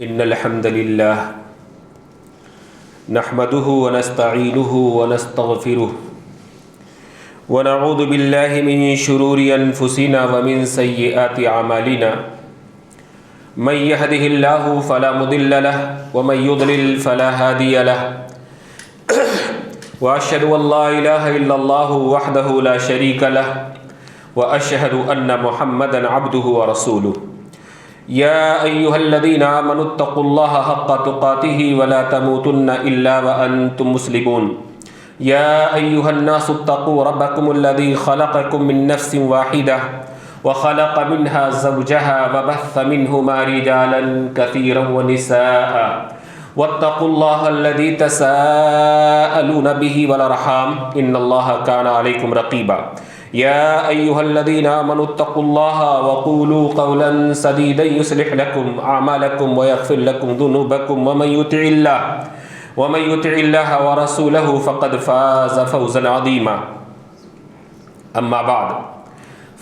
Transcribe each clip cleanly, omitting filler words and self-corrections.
إن الحمد لله نحمده ونستعينه ونستغفره ونعوذ بالله من شرور أنفسنا ومن سيئات أعمالنا من يهده الله فلا مضل له ومن يضلل فلا هادي له وأشهد أن لا إله إلا الله وحده لا شريك له وأشهد أن محمدا عبده ورسوله يا أيها الذين آمنوا اتقوا الله حق تقاته ولا تموتن إلا وأنتم مسلمون يا أيها الناس اتقوا ربكم الذي خلقكم من نفس واحدة وخلق منها زوجها وبث منهما رجالا كثيرا ونساء واتقوا الله الذي تساءلون به والأرحام إن الله كان عليكم رقيبا يا أيها الذين آمنوا اتقوا الله وقولوا قولا سديدا يصلح لكم أعمالكم ويغفر لكم ذنوبكم ومن يطع الله ورسوله فقد فاز فوزا عظيما أما بعد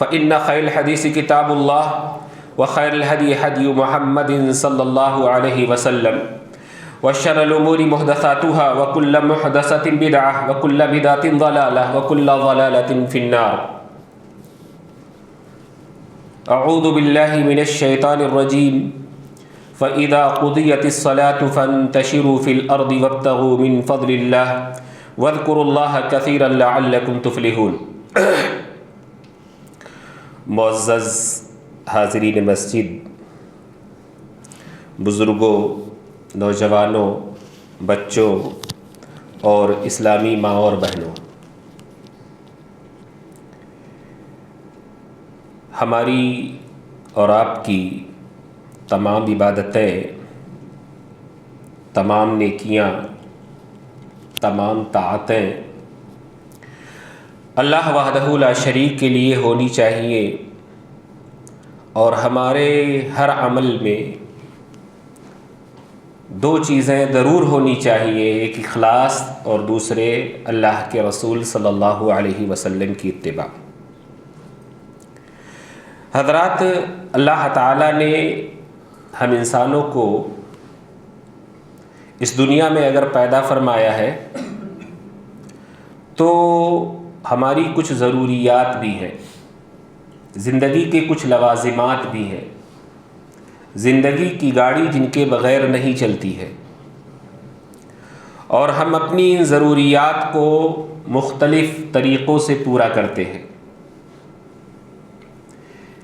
فإن خير الحديث كتاب الله وخير الهدي هدي محمد صلى الله عليه وسلم وشر الأمور محدثاتها وكل محدثة بدعة وكل بدعة ضلالة وكل ضلالة في النار. أعوذ بالله من الشيطان الرجيم فإذا قضيت الصلاة فانتشروا في الأرض وابتغوا من فضل الله واذكروا الله كثيرا لعلكم تفلحون. معزز حاضرین مسجد، بزرگوں، نوجوانوں، بچوں اور اسلامی ماں اور بہنوں، ہماری اور آپ کی تمام عبادتیں، تمام نیکیاں، تمام طاعتیں اللہ وحدہ لا شریک کے لیے ہونی چاہیے، اور ہمارے ہر عمل میں دو چیزیں ضرور ہونی چاہیے، ایک اخلاص اور دوسرے اللہ کے رسول صلی اللہ علیہ وسلم کی اتباع۔ حضرات، اللہ تعالیٰ نے ہم انسانوں کو اس دنیا میں اگر پیدا فرمایا ہے تو ہماری کچھ ضروریات بھی ہیں، زندگی کے کچھ لوازمات بھی ہیں، زندگی کی گاڑی جن کے بغیر نہیں چلتی ہے، اور ہم اپنی ان ضروریات کو مختلف طریقوں سے پورا کرتے ہیں،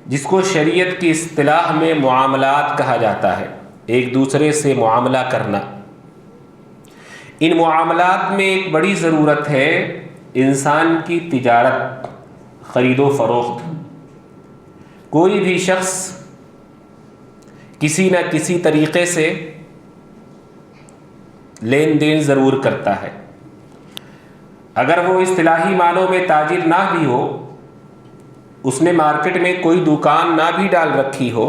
جس کو شریعت کی اصطلاح میں معاملات کہا جاتا ہے، ایک دوسرے سے معاملہ کرنا۔ ان معاملات میں ایک بڑی ضرورت ہے انسان کی تجارت، خرید و فروخت۔ کوئی بھی شخص کسی نہ کسی طریقے سے لین دین ضرور کرتا ہے، اگر وہ اصطلاحی معنوں میں تاجر نہ بھی ہو، اس نے مارکیٹ میں کوئی دکان نہ بھی ڈال رکھی ہو،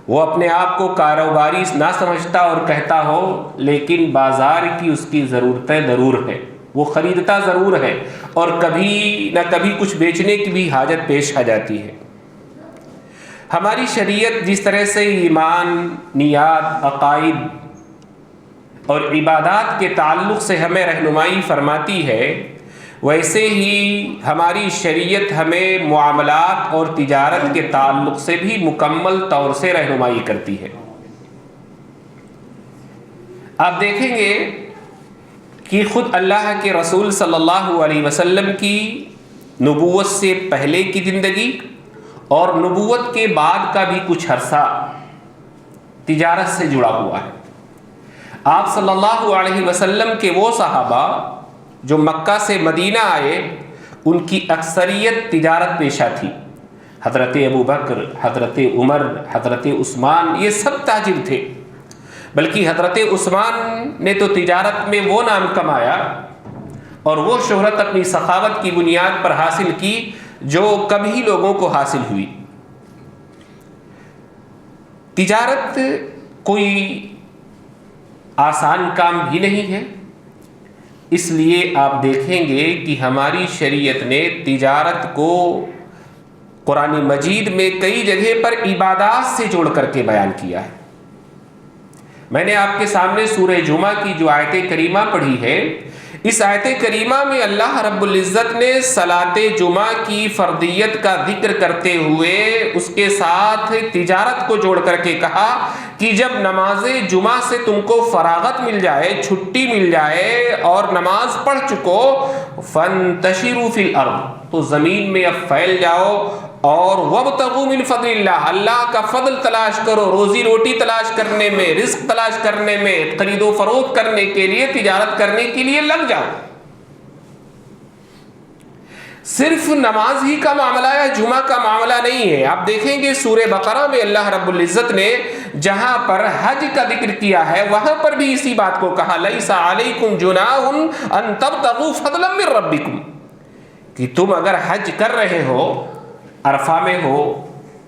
وہ اپنے آپ کو کاروباری نہ سمجھتا اور کہتا ہو، لیکن بازار کی اس کی ضرورتیں ضرور ہیں، وہ خریدتا ضرور ہے، اور کبھی نہ کبھی کچھ بیچنے کی بھی حاجت پیش آ جاتی ہے۔ ہماری شریعت جس طرح سے ایمان، نیات، عقائد اور عبادات کے تعلق سے ہمیں رہنمائی فرماتی ہے، ویسے ہی ہماری شریعت ہمیں معاملات اور تجارت کے تعلق سے بھی مکمل طور سے رہنمائی کرتی ہے۔ آپ دیکھیں گے کہ خود اللہ کے رسول صلی اللہ علیہ وسلم کی نبوت سے پہلے کی زندگی اور نبوت کے بعد کا بھی کچھ عرصہ تجارت سے جڑا ہوا ہے۔ آپ صلی اللہ علیہ وسلم کے وہ صحابہ جو مکہ سے مدینہ آئے، ان کی اکثریت تجارت پیشہ تھی۔ حضرت ابو بکر، حضرت عمر، حضرت عثمان، یہ سب تاجر تھے، بلکہ حضرت عثمان نے تو تجارت میں وہ نام کمایا اور وہ شہرت اپنی سخاوت کی بنیاد پر حاصل کی جو کم ہی لوگوں کو حاصل ہوئی۔ تجارت کوئی آسان کام بھی نہیں ہے، اس لیے آپ دیکھیں گے کہ ہماری شریعت نے تجارت کو قرآن مجید میں کئی جگہ پر عبادات سے جوڑ کر کے بیان کیا ہے۔ میں نے آپ کے سامنے سورہ جمعہ کی جو آیت کریمہ پڑھی ہے، اس آیت کریمہ میں اللہ رب العزت نے صلاۃ جمعہ کی فردیت کا ذکر کرتے ہوئے اس کے ساتھ تجارت کو جوڑ کر کے کہا کہ جب نماز جمعہ سے تم کو فراغت مل جائے، چھٹی مل جائے اور نماز پڑھ چکو، فانتشروا فی الارض، تو زمین میں اب پھیل جاؤ اور وابتغوا من فضل اللہ، اللہ کا فضل تلاش کرو، روزی روٹی تلاش کرنے میں، رزق تلاش کرنے میں، خرید و فروخت کرنے کے لیے، تجارت کرنے کے لیے لگ جاؤ۔ صرف نماز ہی کا معاملہ یا جمعہ کا معاملہ نہیں ہے، آپ دیکھیں گے سورہ بقرہ میں اللہ رب العزت نے جہاں پر حج کا ذکر کیا ہے وہاں پر بھی اسی بات کو کہا، لیس علیکم جناح ان تبتغوا فضلا من ربکم، کہ تم اگر حج کر رہے ہو، عرفہ میں ہو،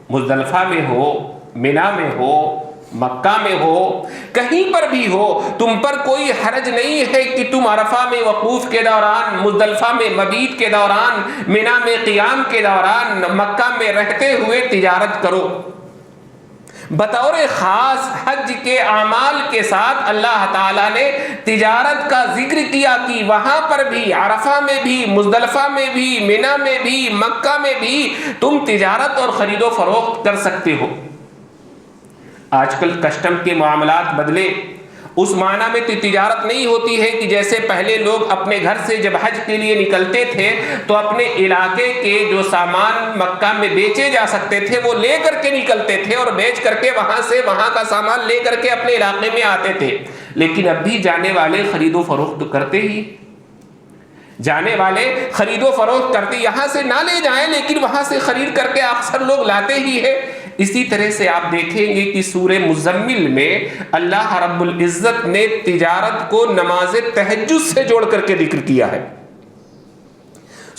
مزدلفہ میں ہو، مینا میں ہو، مکہ میں ہو، کہیں پر بھی ہو، تم پر کوئی حرج نہیں ہے کہ تم عرفہ میں وقوف کے دوران، مزدلفہ میں مبیت کے دوران، مینا میں قیام کے دوران، مکہ میں رہتے ہوئے تجارت کرو۔ بطور خاص حج کے اعمال کے ساتھ اللہ تعالیٰ نے تجارت کا ذکر کیا کہ وہاں پر بھی، عرفہ میں بھی، مزدلفہ میں بھی، مینا میں بھی، مکہ میں بھی تم تجارت اور خرید و فروخت کر سکتے ہو۔ آج کل کسٹم کے معاملات بدلے، اس معنی میں تجارت نہیں ہوتی ہے کہ جیسے پہلے لوگ اپنے گھر سے جب حج کے لیے نکلتے تھے تو اپنے علاقے کے جو سامان مکہ میں بیچے جا سکتے تھے وہ لے کر کے نکلتے تھے اور بیچ کر کے وہاں سے وہاں کا سامان لے کر کے اپنے علاقے میں آتے تھے، لیکن اب بھی جانے والے خرید و فروخت کرتے ہی، جانے والے خرید و فروخت کرتے، یہاں سے نہ لے جائیں لیکن وہاں سے خرید کر کے اکثر لوگ لاتے ہی ہے۔ اسی طرح سے آپ دیکھیں گے کہ سورہ مزمل میں اللہ رب العزت نے تجارت کو نماز تہجد سے جوڑ کر کے ذکر کیا ہے۔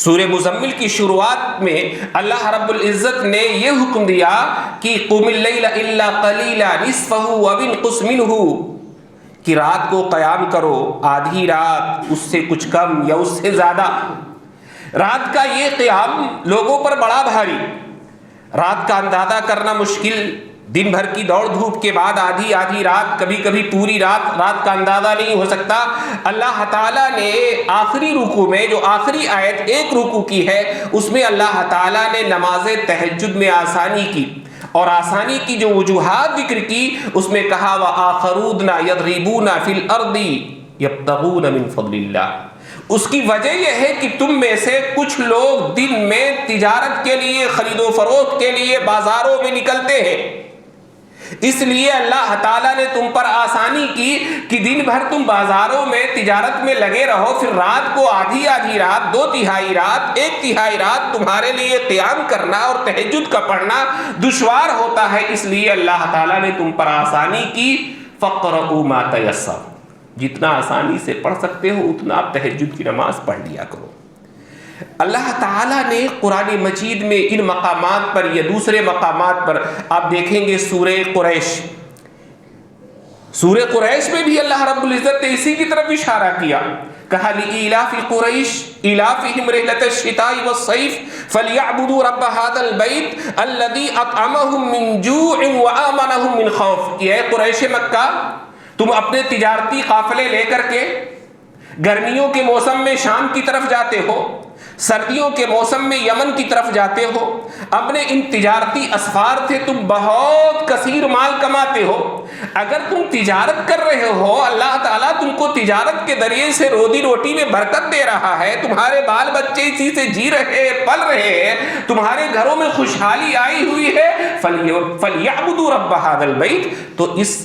سورہ مزمل کی شروعات میں اللہ رب العزت نے یہ حکم دیا کہ قم اللیل الا قلیلا نصفہ وانقص منہ، کہ رات کو قیام کرو، آدھی رات، اس سے کچھ کم یا اس سے زیادہ۔ رات کا یہ قیام لوگوں پر بڑا بھاری، رات کا اندازہ کرنا مشکل، دن بھر کی دوڑ دھوپ کے بعد آدھی رات، کبھی کبھی پوری رات کا اندازہ نہیں ہو سکتا۔ اللہ تعالیٰ نے آخری رکوع میں، جو آخری آیت ایک رکوع کی ہے، اس میں اللہ تعالیٰ نے نماز تہجد میں آسانی کی، اور آسانی کی جو وجوہات ذکر کی اس میں کہا وآخرون یضربون فی الارض یبتغون من فضل اللہ۔ اس کی وجہ یہ ہے کہ تم میں سے کچھ لوگ دن میں تجارت کے لیے، خرید و فروخت کے لیے بازاروں میں نکلتے ہیں، اس لیے اللہ تعالیٰ نے تم پر آسانی کی کہ دن بھر تم بازاروں میں تجارت میں لگے رہو، پھر رات کو آدھی رات، 2/3 رات، 1/3 رات تمہارے لیے قیام کرنا اور تہجد کا پڑھنا دشوار ہوتا ہے، اس لیے اللہ تعالیٰ نے تم پر آسانی کی۔ فَقْرَؤُوا مَا تَيَسَّرَ، جتنا آسانی سے پڑھ سکتے ہو اتنا آپ تہجد کی نماز پڑھ لیا کرو۔ اللہ تعالیٰ نے قرآن مجید میں ان مقامات پر یا دوسرے مقامات پر آپ دیکھیں گے سورہ قریش میں بھی اللہ رب العزت نے اسی کی طرف اشارہ کیا، کہا لِإِيلَافِ قُرَيْشٍ إِيلَافِهِمْ رِحْلَةَ الشِّتَاءِ وَالصَّيْفِ فَلْيَعْبُدُوا رَبَّ هَذَا الْبَيْتِ الَّذِي أَطْعَمَهُم مِّن جُوعٍ وَآمَنَهُم مِّن خَوْفٍ، کہ اے قریش مکہ، تم اپنے تجارتی قافلے لے کر کے گرمیوں کے موسم میں شام کی طرف جاتے ہو، سردیوں کے موسم میں یمن کی طرف جاتے ہو، اپنے ان تجارتی اسفار سے تم بہت کثیر مال کماتے ہو۔ اگر تم تجارت کر رہے ہو، اللہ تعالیٰ تم کو تجارت کے ذریعے سے روزی روٹی میں برکت دے رہا ہے، تمہارے بال بچے اسی سے جی رہے ہیں، پل رہے ہیں، تمہارے گھروں میں خوشحالی آئی ہوئی ہے، فَلْيَعْبُدُوا رَبَّ هَذَا الْبَيْتِ، تو اس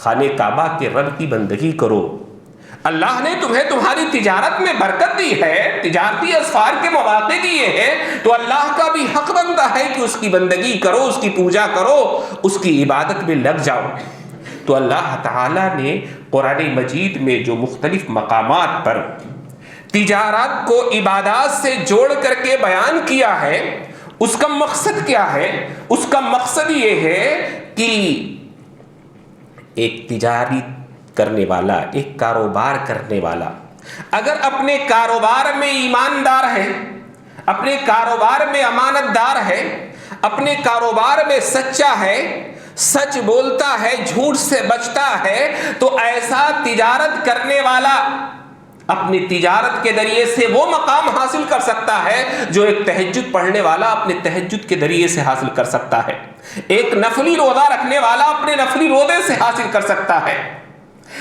خانہ کعبہ کے رب کی بندگی کرو۔ اللہ نے تمہیں تمہاری تجارت میں برکت دی ہے، تجارتی اسفار کے مواقع دیے ہیں، تو اللہ کا بھی حق بنتا ہے کہ اس کی بندگی کرو، اس کی پوجا کرو، اس کی عبادت میں لگ جاؤ۔ تو اللہ تعالیٰ نے قرآن مجید میں جو مختلف مقامات پر تجارت کو عبادات سے جوڑ کر کے بیان کیا ہے، اس کا مقصد کیا ہے؟ اس کا مقصد یہ ہے کہ ایک تجاری کرنے والا، ایک کاروبار کرنے والا اگر اپنے کاروبار میں ایماندار ہے، اپنے کاروبار میں امانت دار ہے، اپنے کاروبار میں سچا ہے، سچ بولتا ہے، جھوٹ سے بچتا ہے، تو ایسا تجارت کرنے والا اپنی تجارت کے ذریعے سے وہ مقام حاصل کر سکتا ہے جو ایک تہجد پڑھنے والا اپنے تہجد کے ذریعے سے حاصل کر سکتا ہے، ایک نفلی روزہ رکھنے والا اپنے نفلی روزے سے حاصل کر سکتا ہے،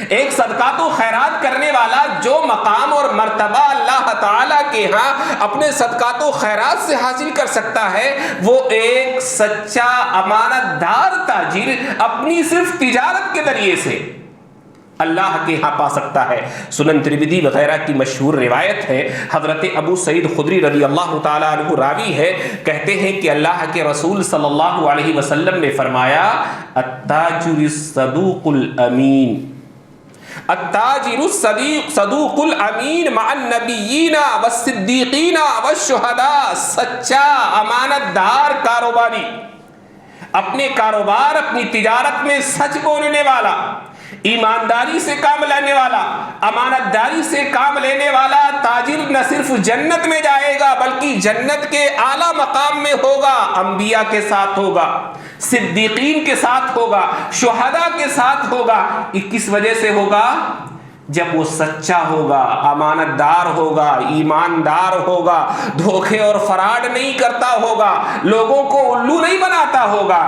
ایک صدقات و خیرات کرنے والا جو مقام اور مرتبہ اللہ تعالیٰ کے ہاں اپنے صدقات و خیرات سے حاصل کر سکتا ہے، وہ ایک سچا امانت دار تاجر اپنی صرف تجارت کے ذریعے سے اللہ کے ہاں پا سکتا ہے۔ سنن ترمذی وغیرہ کی مشہور روایت ہے، حضرت ابو سعید خدری رضی اللہ تعالیٰ عنہ راوی ہے، کہتے ہیں کہ اللہ کے رسول صلی اللہ علیہ وسلم نے فرمایا التاجر الصدوق الامین، التاجر الصدوق الامین مع النبیین والصدیقین والشہداء، سچا امانت دار کاروباری، اپنے کاروبار اپنی تجارت میں سچ بولنے والا، ایمانداری سے کام لینے والا، امانت داری سے کام لینے والا تاجر نہ صرف جنت میں جائے گا بلکہ جنت کے اعلیٰ مقام میں ہوگا، انبیاء کے ساتھ ہوگا، صدیقین کے ساتھ ہوگا، شہداء کے ساتھ ہوگا۔ یہ کس وجہ سے ہوگا؟ جب وہ سچا ہوگا، امانت دار ہوگا، ایماندار ہوگا، دھوکے اور فراڈ نہیں کرتا ہوگا، لوگوں کو الو نہیں بناتا ہوگا،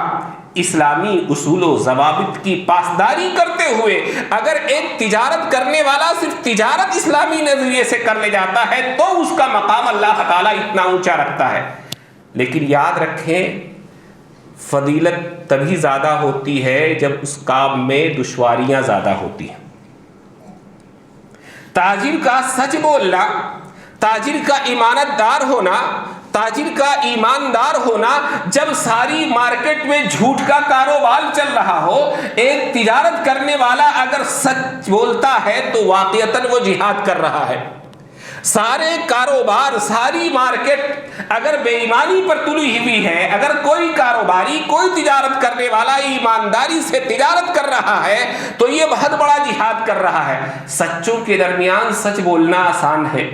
اسلامی اصول و ضوابط کی پاسداری کرتے ہوئے اگر ایک تجارت کرنے والا صرف تجارت اسلامی نظریے سے کر لے جاتا ہے تو اس کا مقام اللہ تعالیٰ اتنا اونچا رکھتا ہے۔ لیکن یاد رکھیں، فضیلت تبھی زیادہ ہوتی ہے جب اس کام میں دشواریاں زیادہ ہوتی ہیں۔ تاجر کا سچ بولنا، تاجر کا امانت دار ہونا، تاجر کا ایماندار ہونا، جب ساری مارکیٹ میں جھوٹ کا کاروبار چل رہا ہو، ایک تجارت کرنے والا اگر سچ بولتا ہے تو واقعتاً وہ جہاد کر رہا ہے۔ سارے کاروبار، ساری مارکیٹ اگر بے ایمانی پر تلی ہوئی ہے، اگر کوئی کاروباری، کوئی تجارت کرنے والا ایمانداری سے تجارت کر رہا ہے تو یہ بہت بڑا جہاد کر رہا ہے۔ سچوں کے درمیان سچ بولنا آسان ہے،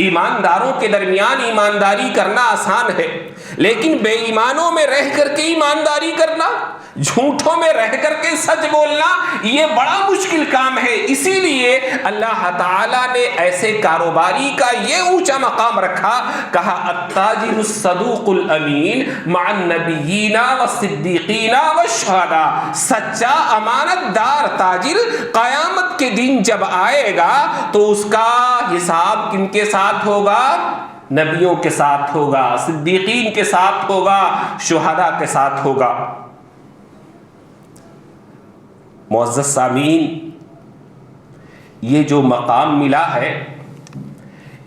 ایمانداروں کے درمیان ایمانداری کرنا آسان ہے، لیکن بے ایمانوں میں رہ کر کے ایمانداری کرنا، جھوٹوں میں رہ کر کے سچ بولنا، یہ بڑا مشکل کام ہے۔ اسی لیے اللہ تعالیٰ نے ایسے کاروباری کا یہ اونچا مقام رکھا، کہا التاجر الصدوق الامین مع النبیین والصدیقین والشہداء، سچا امانت دار تاجر قیامت کے دن جب آئے گا تو اس کا حساب کن کے ساتھ ہوگا؟ نبیوں کے ساتھ ہوگا، صدیقین کے ساتھ ہوگا، شہداء کے ساتھ ہوگا۔ معزز سامعین، یہ جو مقام ملا ہے،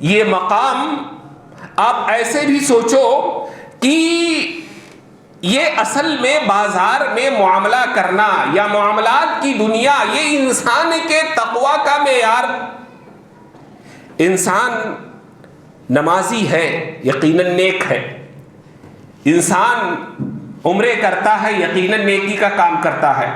یہ مقام آپ ایسے بھی سوچو کہ یہ اصل میں بازار میں معاملہ کرنا یا معاملات کی دنیا، یہ انسان کے تقوی کا معیار۔ انسان نمازی ہے، یقیناً نیک ہے، انسان عمرے کرتا ہے، یقیناً نیکی کا کام کرتا ہے،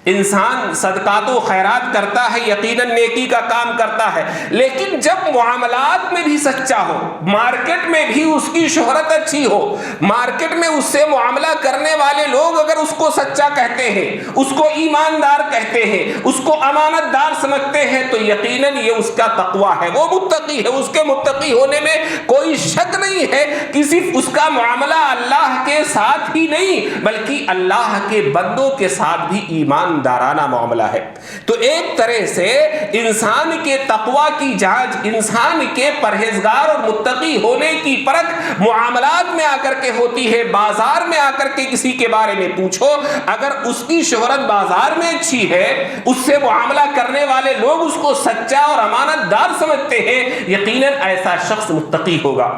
انسان صدقات و خیرات کرتا ہے، یقیناً نیکی کا کام کرتا ہے، لیکن جب معاملات میں بھی سچا ہو، مارکیٹ میں بھی اس کی شہرت اچھی ہو، مارکیٹ میں اس سے معاملہ کرنے والے لوگ اگر اس کو سچا کہتے ہیں، اس کو ایماندار کہتے ہیں، اس کو امانت دار سمجھتے ہیں، تو یقیناً یہ اس کا تقویٰ ہے، وہ متقی ہے، اس کے متقی ہونے میں کوئی شک نہیں ہے کہ صرف اس کا معاملہ اللہ کے ساتھ ہی نہیں بلکہ اللہ کے بندوں کے ساتھ بھی ایماندارانہ معاملہ ہے۔ تو ایک طرح سے انسان کے تقویٰ کی جانچ، انسان کے پرہیزگار اور متقی ہونے کی پرکھ معاملات میں آ کر کے ہوتی ہے۔ بازار میں آ کر کے کسی کے بارے میں پوچھو، اگر اس کی شہرت بازار میں اچھی ہے، اس سے معاملہ کرنے والے لوگ اس کو سچا اور امانت دار سمجھتے ہیں، یقیناً ایسا شخص متقی ہوگا۔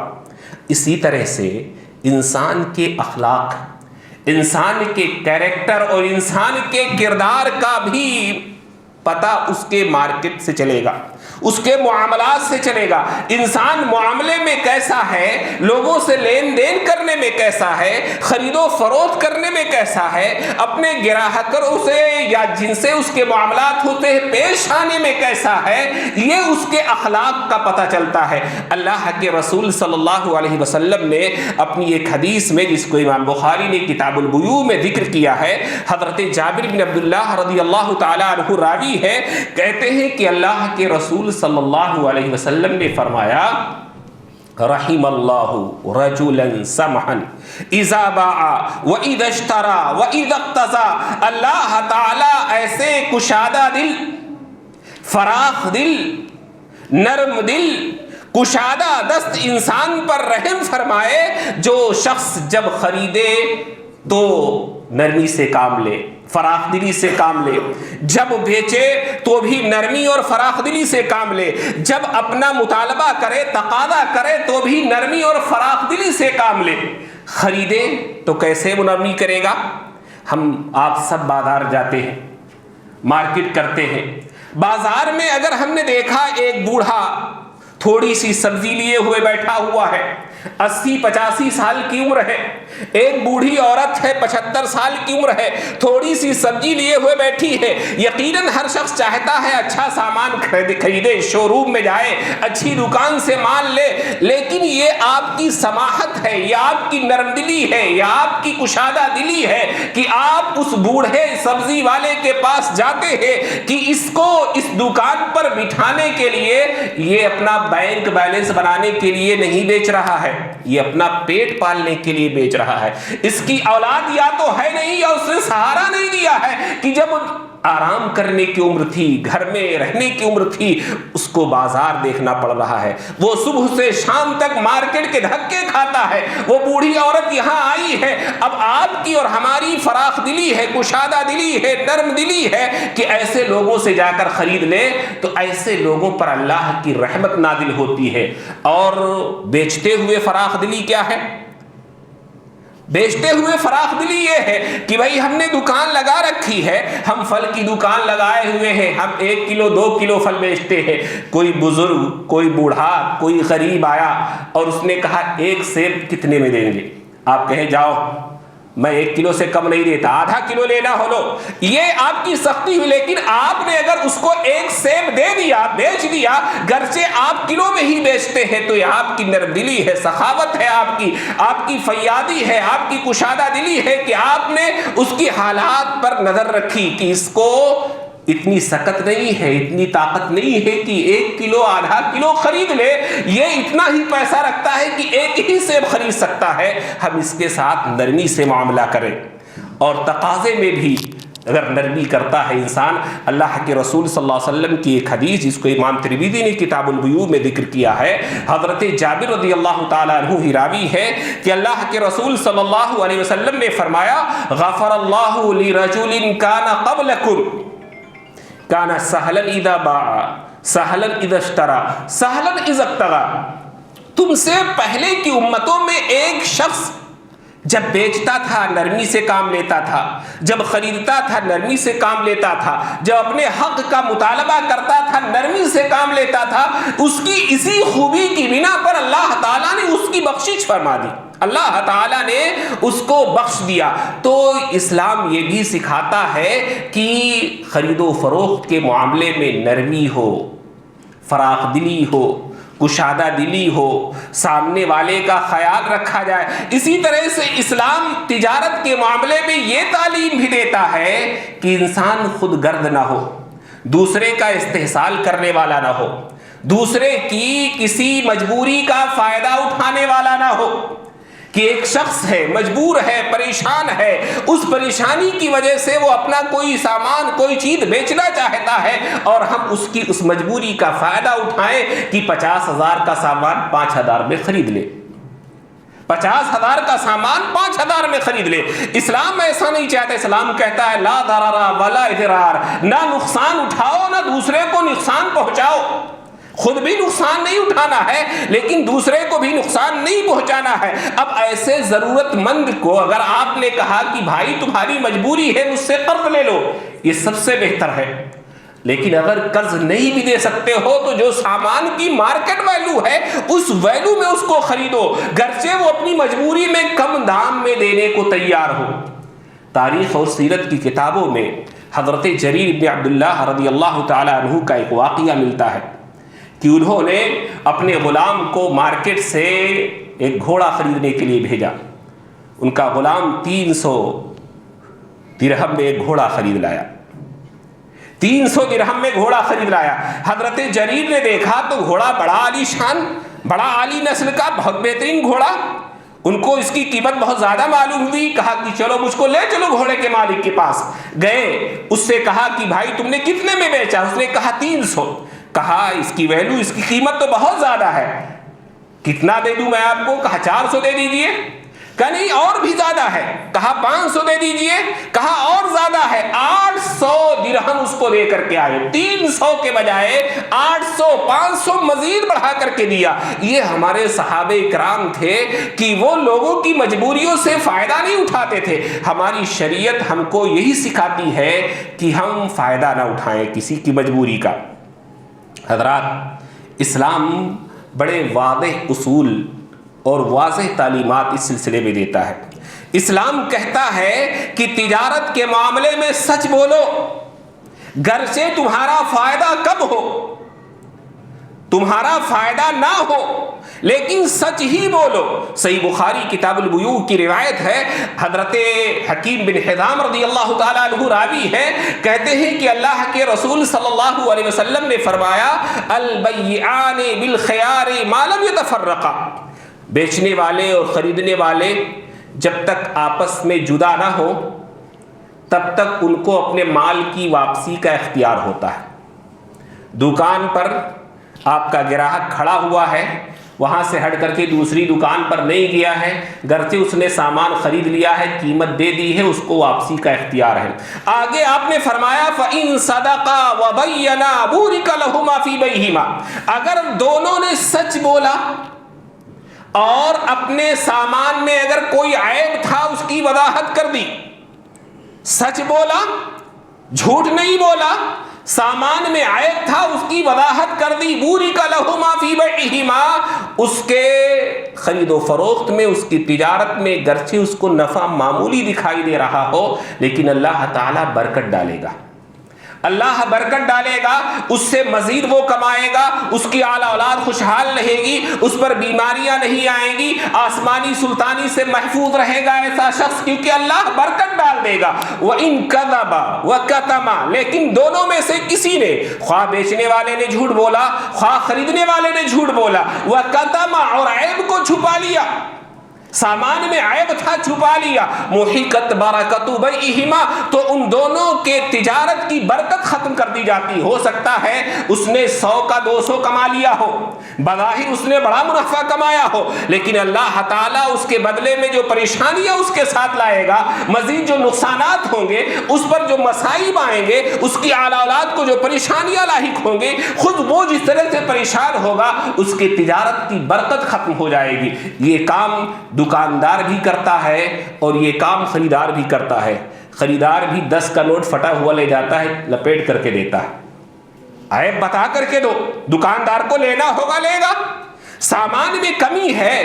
اسی طرح سے انسان کے اخلاق، انسان کے کیریکٹر اور انسان کے کردار کا بھی پتہ اس کے مارکیٹ سے چلے گا۔ اس کے معاملات سے چلے گا. انسان معاملے میں کیسا ہے، لوگوں سے لین دین کرنے میں کیسا ہے، خرید و فروخت کرنے میں کیسا ہے، اپنے گراہکوں سے یا جن سے اس کے معاملات ہوتے ہیں پیش آنے میں کیسا ہے، یہ اس کے اخلاق کا پتہ چلتا ہے. اللہ کے رسول صلی اللہ علیہ وسلم نے اپنی ایک حدیث میں، جس کو امام بخاری نے کتاب البیوع میں ذکر کیا ہے، حضرت جابر بن عبداللہ رضی اللہ تعالیٰ عنہ راوی ہے، کہتے ہیں کہ اللہ کے رسول صلی اللہ علیہ وسلم نے فرمایا رحم اللہ رجلا سمحا اذا باع واذا اشترى واذا اقتضى. اللہ تعالی ایسے کشادہ دل، فراخ دل، نرم دل، کشادہ دست انسان پر رحم فرمائے جو شخص جب خریدے تو نرمی سے کام لے، فراخ دلی سے کام لے، جب بیچے تو بھی نرمی اور فراخ دلی سے کام لے، جب اپنا مطالبہ کرے، تقاضا کرے تو بھی نرمی اور فراخ دلی سے کام لے. خریدے تو کیسے وہ نرمی کرے گا؟ ہم آپ سب بازار جاتے ہیں، مارکیٹ کرتے ہیں. بازار میں اگر ہم نے دیکھا ایک بوڑھا تھوڑی سی سبزی لیے ہوئے بیٹھا ہوا ہے، 80-85 سال کی عمر ہے، ایک بوڑھی عورت ہے 75 سال کی عمر ہے، تھوڑی سی سبزی لیے ہوئے بیٹھی ہے. یقیناً ہر شخص چاہتا ہے اچھا سامان خریدے، شو روم میں جائے، اچھی دکان سے مال لے، لیکن یہ آپ کی سماحت ہے، یہ آپ کی نرم دلی ہے، یہ آپ کی کشادہ دلی ہے کہ آپ اس بوڑھے سبزی والے کے پاس جاتے ہیں کہ اس کو اس دکان پر بٹھانے کے لیے، یہ اپنا بینک بیلنس بنانے کے لیے نہیں بیچ رہا ہے، یہ اپنا پیٹ پالنے کے لیے بیچ رہا ہے. اس کی اولاد یا تو ہے نہیں یا اس نے سہارا نہیں دیا ہے کہ جب آرام کرنے کی عمر تھی، گھر میں رہنے کی عمر تھی، اس کو بازار دیکھنا پڑ رہا ہے. وہ صبح سے شام تک مارکیٹ کے دھکے کھاتا ہے. وہ بوڑھی عورت یہاں آئی ہے. اب آپ کی اور ہماری فراخ دلی ہے، کشادہ دلی ہے، نرم دلی ہے کہ ایسے لوگوں سے جا کر خرید لے تو ایسے لوگوں پر اللہ کی رحمت نازل ہوتی ہے. اور بیچتے ہوئے فراخ دلی کیا ہے؟ بیچتے ہوئے فراخ دلی یہ ہے کہ بھائی ہم نے دکان لگا رکھی ہے، ہم پھل کی دکان لگائے ہوئے ہیں، ہم 1 کلو 2 کلو پھل بیچتے ہیں. کوئی بزرگ، کوئی بوڑھا، کوئی غریب آیا اور اس نے کہا 1 سیب کتنے میں دیں گے؟ آپ کہیں جاؤ میں 1 کلو سے کم نہیں دیتا، آدھا کلو لینا ہو لو. یہ آپ کی سختی ہوئی، لیکن آپ نے اگر اس کو 1 سیب دے دیا، بیچ دیا، گرچہ آپ کلو میں ہی بیچتے ہیں، تو یہ آپ کی نرم دلی ہے، سخاوت ہے، آپ کی فیاضی ہے، آپ کی کشادہ دلی ہے کہ آپ نے اس کی حالات پر نظر رکھی کہ اس کو اتنی سکت نہیں ہے، اتنی طاقت نہیں ہے کہ 1 کلو آدھا کلو خرید لے، یہ اتنا ہی پیسہ رکھتا ہے کہ 1 ہی سیب خرید سکتا ہے. ہم اس کے ساتھ نرمی سے معاملہ کریں. اور تقاضے میں بھی اگر نرمی کرتا ہے انسان، اللہ کے رسول صلی اللہ علیہ وسلم کی ایک حدیث جس کو امام ترمذی نے کتاب البیوع میں ذکر کیا ہے، حضرت جابر رضی اللہ تعالیٰ عنہ ہی راوی ہے کہ اللہ کے رسول صلی اللہ علیہ وسلم نے فرمایا غفر اللہ لرجل کان قبلکم کان سہلا اذا باع سہلا اذا اشترى سہلا اذا ابتغى. تم سے پہلے کی امتوں میں ایک شخص جب بیچتا تھا نرمی سے کام لیتا تھا، جب خریدتا تھا نرمی سے کام لیتا تھا، جب اپنے حق کا مطالبہ کرتا تھا نرمی سے کام لیتا تھا. اس کی اسی خوبی کی بنا پر اللہ تعالیٰ نے اس کی بخشش فرما دی، اللہ تعالیٰ نے اس کو بخش دیا. تو اسلام یہ بھی سکھاتا ہے کہ خرید و فروخت کے معاملے میں نرمی ہو، فراخ دلی ہو، کشادہ دلی ہو، سامنے والے کا خیال رکھا جائے. اسی طرح سے اسلام تجارت کے معاملے میں یہ تعلیم بھی دیتا ہے کہ انسان خود گرد نہ ہو، دوسرے کا استحصال کرنے والا نہ ہو، دوسرے کی کسی مجبوری کا فائدہ اٹھانے والا نہ ہو. کہ ایک شخص ہے، مجبور ہے، پریشان ہے، اس پریشانی کی وجہ سے وہ اپنا کوئی سامان، کوئی چیز بیچنا چاہتا ہے اور ہم اس کی اس مجبوری کا فائدہ اٹھائیں کہ 50,000 کا سامان 5,000 میں خرید لے، 50,000 کا سامان 5,000 میں خرید لے. اسلام ایسا نہیں چاہتا. اسلام کہتا ہے لا ضرر ولا اضرار، نہ نقصان اٹھاؤ نہ دوسرے کو نقصان پہنچاؤ. خود بھی نقصان نہیں اٹھانا ہے لیکن دوسرے کو بھی نقصان نہیں پہنچانا ہے. اب ایسے ضرورت مند کو اگر آپ نے کہا کہ بھائی تمہاری مجبوری ہے مجھ سے قرض لے لو، یہ سب سے بہتر ہے. لیکن اگر قرض نہیں بھی دے سکتے ہو تو جو سامان کی مارکیٹ ویلیو ہے اس ویلیو میں اس کو خریدو، گرچہ وہ اپنی مجبوری میں کم دام میں دینے کو تیار ہو۔ تاریخ اور سیرت کی کتابوں میں حضرت جریر بن عبداللہ رضی اللہ تعالی عنہ کا ایک واقعہ ملتا ہے کہ انہوں نے اپنے غلام کو مارکیٹ سے ایک گھوڑا خریدنے کے لیے بھیجا۔ ان کا غلام 300 درہم میں ایک گھوڑا خرید لایا، 300 درہم میں گھوڑا خرید لایا۔ حضرت جریر نے دیکھا تو گھوڑا بڑا عالی شان، بڑا عالی نسل کا بہت بہترین گھوڑا، ان کو اس کی قیمت بہت زیادہ معلوم ہوئی۔ کہا کہ چلو مجھ کو لے چلو گھوڑے کے مالک کے پاس۔ گئے، اس سے کہا کہ بھائی تم نے کتنے میں بیچا؟ اس نے کہا 300۔ کہا اس کی ویلیو، اس کی قیمت تو بہت زیادہ ہے، کتنا دے دوں میں آپ کو؟ کہا 400 دے دیجئے۔ کہا نہیں اور بھی زیادہ ہے۔ کہا 500 دے دیجئے۔ کہا اور زیادہ ہے۔ 800 درہم اس کو دے کر کے آئے، 300 کے بجائے 800، 500 مزید بڑھا کر کے دیا۔ یہ ہمارے صحابہ کرام تھے کہ وہ لوگوں کی مجبوریوں سے فائدہ نہیں اٹھاتے تھے۔ ہماری شریعت ہم کو یہی سکھاتی ہے کہ ہم فائدہ نہ اٹھائیں کسی کی مجبوری کا۔ حضرات، اسلام بڑے واضح اصول اور واضح تعلیمات اس سلسلے میں دیتا ہے۔ اسلام کہتا ہے کہ تجارت کے معاملے میں سچ بولو، گرچہ تمہارا فائدہ کم ہو، تمہارا فائدہ نہ ہو، لیکن سچ ہی بولو۔ صحیح بخاری کتاب البیوع کی روایت ہے، حضرت حکیم بن حزام رضی اللہ تعالیٰ عنہ راوی ہے، کہتے ہیں کہ اللہ کے رسول صلی اللہ علیہ وسلم نے فرمایا البیعان بالخیار ما لم یتفرقا، بیچنے والے اور خریدنے والے جب تک آپس میں جدا نہ ہو تب تک ان کو اپنے مال کی واپسی کا اختیار ہوتا ہے۔ دکان پر آپ کا گراہک کھڑا ہوا ہے، وہاں سے ہٹ کر کے دوسری دکان پر نہیں گیا ہے، گرچہ اس نے سامان خرید لیا ہے، قیمت دے دی ہے، اس کو واپسی کا اختیار ہے۔ آگے آپ نے فرمایا فَإِن صَدَقَا وَبَيَّنَا بُورِكَ لَهُمَا فِي بَيْعِهِمَا، اگر دونوں نے سچ بولا اور اپنے سامان میں اگر کوئی عیب تھا اس کی وضاحت کر دی، سچ بولا، جھوٹ نہیں بولا، سامان میں عیب تھا اس کی وضاحت کر دی، بُورِكَ لَهُمَا فِي بَيْعِهِمَا، اس کے خرید و فروخت میں، اس کی تجارت میں گرچہ اس کو نفع معمولی دکھائی دے رہا ہو لیکن اللہ تعالیٰ برکت ڈالے گا، اللہ برکت ڈالے گا، اس سے مزید وہ کمائے گا، اس کی اعلیٰ اولاد خوشحال رہے گی، اس پر بیماریاں نہیں آئیں گی، آسمانی سلطانی سے محفوظ رہے گا ایسا شخص، کیونکہ اللہ برکت ڈال دے گا۔ وَإِن كَذَبَ وَكَتَمَ، لیکن دونوں میں سے کسی نے، خواہ بیچنے والے نے جھوٹ بولا، خواہ خریدنے والے نے جھوٹ بولا، وَكَتَمَ، اور عیب کو چھپا لیا، سامان میں عیب تھا چھپا لیا، محقت برکت بیعہما، تو ان دونوں کے تجارت کی برکت ختم کر دی جاتی۔ ہو سکتا ہے اس نے 100 کا 200 کما لیا ہو، بظاہر اس نے بڑا منافع کمایا ہو، لیکن اللہ تعالیٰ اس کے بدلے میں جو پریشانیاں اس کے ساتھ لائے گا، مزید جو نقصانات ہوں گے، اس پر جو مصائب آئیں گے، اس کی اعلیٰ اولاد کو جو پریشانیاں لاحق ہوں گے، خود وہ جس طرح سے پریشان ہوگا اس کی تجارت کی برکت ختم ہو جائے گی۔ یہ کام دکاندار بھی کرتا ہے اور یہ کام خریدار بھی کرتا ہے۔ خریدار بھی 10 کا نوٹ پھٹا ہوا لے جاتا ہے، لپیٹ کر کے دیتا ہے، عیب بتا کر کے دو، دکاندار کو لینا ہوگا لے گا۔ سامان میں کمی ہے،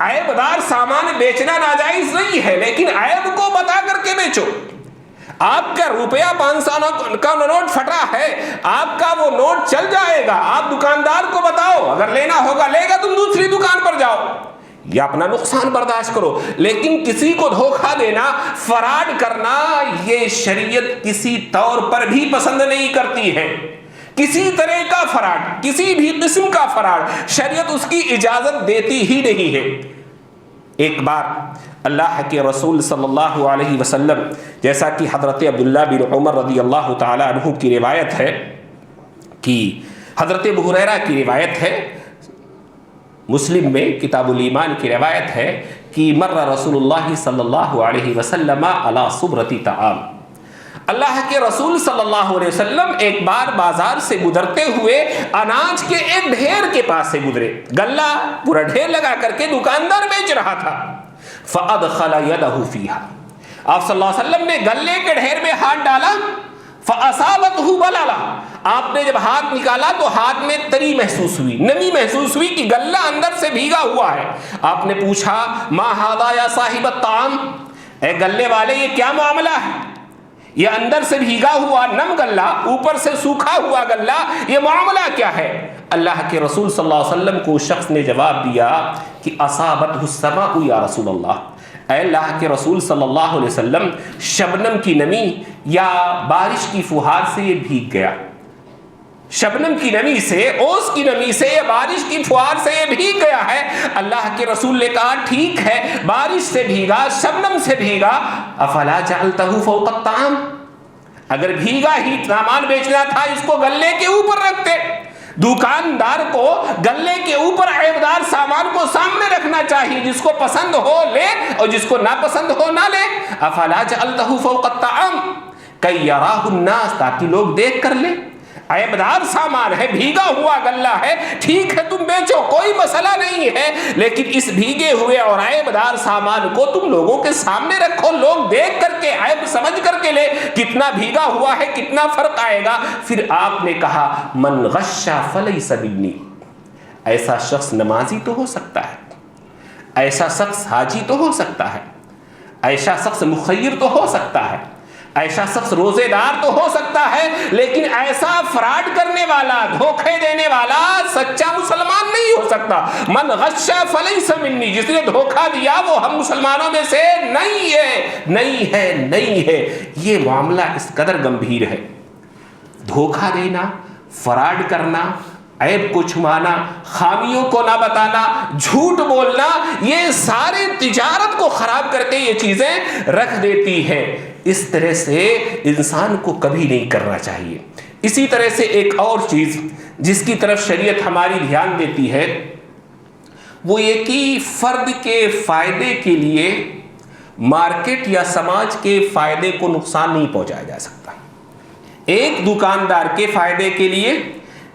عیب دار سامان بیچنا ناجائز نہیں ہے، لیکن عیب کو بتا کر کے بیچو۔ آپ کا روپیہ 500 کا نوٹ پھٹا ہے، آپ کا وہ نوٹ چل جائے گا، آپ دکاندار کو بتاؤ، اگر لینا ہوگا لے گا، تم دوسری دکان پر جاؤ یا اپنا نقصان برداشت کرو، لیکن کسی کو دھوکہ دینا، فراڈ کرنا، یہ شریعت کسی طور پر بھی پسند نہیں کرتی ہے۔ کسی طرح کا فراڈ، کسی بھی قسم کا فراڈ شریعت اس کی اجازت دیتی ہی نہیں ہے۔ ایک بار اللہ کے رسول صلی اللہ علیہ وسلم، جیسا کہ حضرت عبداللہ بن عمر رضی اللہ تعالی عنہ کی روایت ہے، کہ حضرت ابو ہریرہ کی روایت ہے، مسلم میں کتاب الایمان کی روایت ہے کہ مر رسول اللہ صلی اللہ علیہ وسلم علی صبرۃ طعام، اللہ کے رسول صلی اللہ علیہ وسلم ایک بار بازار سے گزرتے ہوئے اناج کے ایک ڈھیر کے پاس سے گزرے، غلہ پورا ڈھیر لگا کر کے دکاندار بیچ رہا تھا، فادخل یدہ فیہا، آپ صلی اللہ علیہ وسلم نے غلے کے ڈھیر میں ہاتھ ڈالا، فَأَصَابَتْهُ بَلَلَةٌ، آپ نے جب ہاتھ نکالا تو ہاتھ میں تری محسوس ہوئی، نمی محسوس ہوئی کہ غلہ اندر سے بھیگا ہوا ہے۔ آپ نے پوچھا مَا هَذَا يَا صَاحِبَ الطَّعَامِ، اے غلے والے یہ کیا معاملہ ہے؟ یہ اندر سے بھیگا ہوا نم غلہ، اوپر سے سوکھا ہوا غلہ، یہ معاملہ کیا ہے؟ اللہ کے رسول صلی اللہ علیہ وسلم کو شخص نے جواب دیا کہ اصابتہ السماء یا رسول اللہ، اے اللہ کے رسول صلی اللہ علیہ وسلم، شبنم کی نمی یا بارش کی فوہار سے یہ بھیگ گیا، شبنم کی نمی سے، اوس کی نمی سے، یا بارش کی فوہار سے یہ بھیگ گیا ہے۔ اللہ کے رسول نے کہا ٹھیک ہے، بارش سے بھیگا، شبنم سے بھیگا، افلا جعلتہ فوق الطعام، اگر بھیگا ہی سامان بیچنا تھا اس کو گلے کے اوپر رکھتے۔ دکاندار کو گلے کے اوپر عیبدار سامان کو سامنے رکھنا چاہیے، جس کو پسند ہو لے اور جس کو ناپسند ہو نہ لے۔ افلا جعلتہ فوق الطعام کی یراہ الناس، تاکہ لوگ دیکھ کر لیں۔ عیبدار سامان ہے، بھیگا ہوا غلہ ہے، ٹھیک ہے تم بیچو، کوئی مسئلہ نہیں ہے، لیکن اس بھیگے ہوئے اور عیبدار سامان کو تم لوگوں کے سامنے رکھو، لوگ دیکھ کر کے عیب سمجھ کر کے لے، کتنا بھیگا ہوا ہے، کتنا فرق آئے گا۔ پھر آپ نے کہا من غش فلیس منی، ایسا شخص نمازی تو ہو سکتا ہے، ایسا شخص حاجی تو ہو سکتا ہے، ایسا شخص مخیر تو ہو سکتا ہے، ایسا شخص روزے دار تو ہو سکتا ہے، لیکن ایسا فراڈ کرنے والا، دھوکے دینے والا سچا مسلمان نہیں ہو سکتا۔ من غش فلیس منی، جس نے دھوکہ دیا وہ ہم مسلمانوں میں سے نہیں ہے، نہیں ہے، نہیں ہے۔ یہ معاملہ اس قدر گمبھیر ہے، دھوکہ دینا، فراڈ کرنا، عیب کو چھپانا، خامیوں کو نہ بتانا، جھوٹ بولنا، یہ سارے تجارت کو خراب کر کے یہ چیزیں رکھ دیتی ہیں۔ اس طرح سے انسان کو کبھی نہیں کرنا چاہیے۔ اسی طرح سے ایک اور چیز جس کی طرف شریعت ہماری دھیان دیتی ہے وہ یہ کہ فرد کے فائدے کے لیے مارکیٹ یا سماج کے فائدے کو نقصان نہیں پہنچایا جا سکتا۔ ایک دکاندار کے فائدے کے لیے،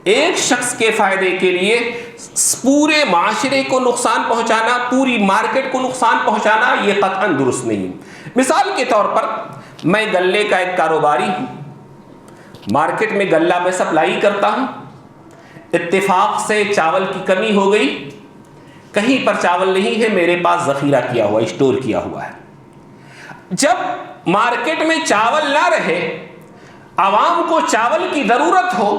ایک شخص کے فائدے کے لیے پورے معاشرے کو نقصان پہنچانا، پوری مارکیٹ کو نقصان پہنچانا یہ قطعاً درست نہیں۔ مثال کے طور پر میں غلے کا ایک کاروباری ہوں، مارکیٹ میں غلہ میں سپلائی کرتا ہوں، اتفاق سے چاول کی کمی ہو گئی، کہیں پر چاول نہیں ہے، میرے پاس ذخیرہ کیا ہوا، اسٹور کیا ہوا ہے۔ جب مارکیٹ میں چاول نہ رہے، عوام کو چاول کی ضرورت ہو،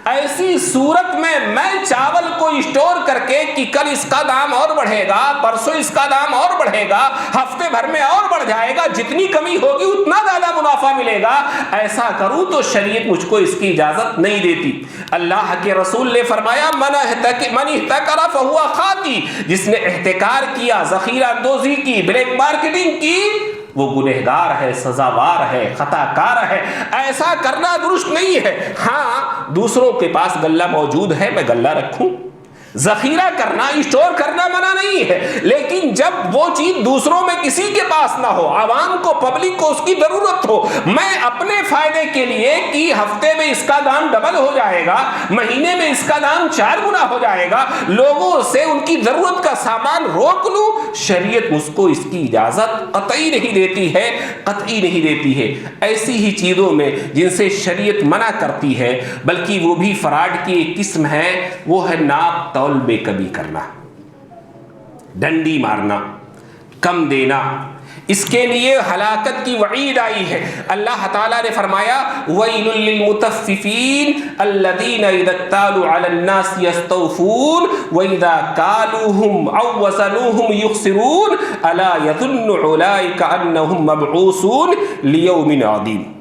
ایسی صورت میں چاول کو اسٹور کر کے کہ کل اس کا دام اور بڑھے گا، پرسوں اس کا دام اور بڑھے گا، ہفتے بھر میں اور بڑھ جائے گا، جتنی کمی ہوگی اتنا زیادہ منافع ملے گا، ایسا کروں تو شریعت مجھ کو اس کی اجازت نہیں دیتی۔ اللہ کے رسول نے فرمایا من احتکر فہو خاطی، جس نے احتکار کیا، ذخیرہ اندوزی کی، بلیک مارکیٹنگ کی، وہ گنہگار ہے، سزاوار ہے، خطا کار ہے، ایسا کرنا درست نہیں ہے۔ ہاں دوسروں کے پاس غلہ موجود ہے، میں غلہ رکھوں، ذخیرہ کرنا، اسٹور کرنا منع نہیں ہے، لیکن جب وہ چیز دوسروں میں کسی کے پاس نہ ہو، عوام کو، پبلک کو اس کی ضرورت ہو، میں اپنے فائدے کے لیے کہ ہفتے میں اس کا دام ڈبل ہو جائے گا، مہینے میں اس کا دام 4 گنا ہو جائے گا، لوگوں سے ان کی ضرورت کا سامان روک لوں، شریعت مجھ کو اس کی اجازت قطعی نہیں دیتی ہے، قطعی نہیں دیتی ہے۔ ایسی ہی چیزوں میں جن سے شریعت منع کرتی ہے، بلکہ وہ بھی فراڈ کی ایک قسم ہے، وہ ہے ناپ تول بے کمی کرنا، ڈنڈی مارنا، کم دینا، اس کے لیے ہلاکت کی وعید آئی ہے۔ اللہ تعالیٰ نے فرمایا وَيْلٌ لِّلْمُطَفِّفِينَ الَّذِينَ إِذَا اكْتَالُوا عَلَى النَّاسِ يَسْتَوْفُونَ وَإِذَا كَالُوهُمْ أَوْ وَزَنُوهُمْ يُخْسِرُونَ أَلَا يَظُنُّ أُولَٰئِكَ أَنَّهُم مَّبْعُوثُونَ لِيَوْمٍ عَظِيمٍ۔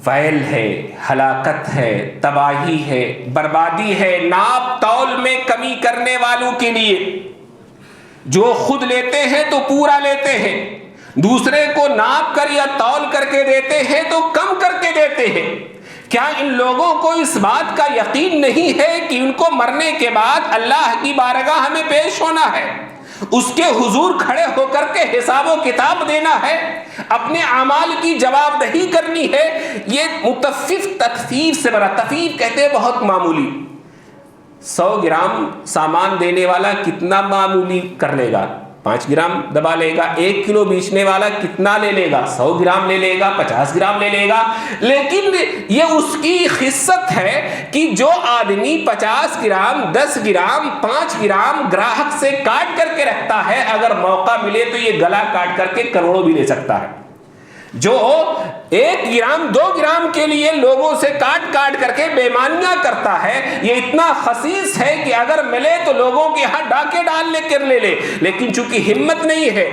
ویل ہے، ہلاکت ہے، تباہی ہے، بربادی ہے ناپ تول میں کمی کرنے والوں کے لیے، جو خود لیتے ہیں تو پورا لیتے ہیں، دوسرے کو ناپ کر یا تول کر کے دیتے ہیں تو کم کر کے دیتے ہیں۔ کیا ان لوگوں کو اس بات کا یقین نہیں ہے کہ ان کو مرنے کے بعد اللہ کی بارگاہ میں پیش ہونا ہے، اس کے حضور کھڑے ہو کر کے حساب و کتاب دینا ہے، اپنے اعمال کی جواب دہی کرنی ہے؟ یہ متفف تخفیف سے بڑا، تخفیف کہتے ہیں بہت معمولی، 100 گرام سامان دینے والا کتنا معمولی کر لے گا؟ 5 گرام دبا لے گا. 1 کلو بیچنے والا کتنا لے لے گا؟ 100 گرام لے لے گا, 50 گرام لے لے گا. لیکن یہ اس کی خصت ہے کہ جو آدمی 50 گرام 10 گرام 5 گرام گراہک سے کاٹ کر کے رکھتا ہے, اگر موقع ملے تو یہ گلا کاٹ کر کے کروڑوں بھی لے سکتا ہے. جو 1 گرام 2 گرام کے لیے لوگوں سے کاٹ کاٹ کر کے بےمانیاں کرتا ہے, یہ اتنا خسیس ہے کہ اگر ملے تو لوگوں کے ہاں ڈاکے ڈال کر لے لے. لیکن چونکہ ہمت نہیں ہے,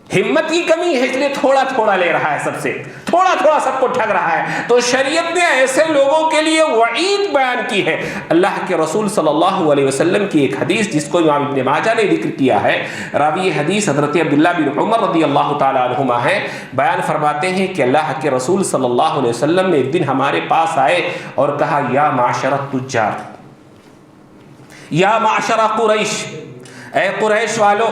ہمت کی کمی ہے, اس لیے تھوڑا تھوڑا لے رہا ہے, سب سے تھوڑا تھوڑا سب کو ٹھگ رہا ہے. تو شریعت نے ایسے لوگوں کے لیے وعید بیان کی ہے. اللہ کے رسول صلی اللہ علیہ وسلم کی ایک حدیث جس کو امام ابن ماجہ نے ذکر کیا ہے, راوی حدیث حضرت عبداللہ بن عمر رضی اللہ تعالی عنہما ہے, بیان فرماتے ہیں کہ اللہ کے رسول صلی اللہ علیہ وسلم ایک دن ہمارے پاس آئے اور کہا, یا معشر التجار, یا معشر قریش, اے قریش والو,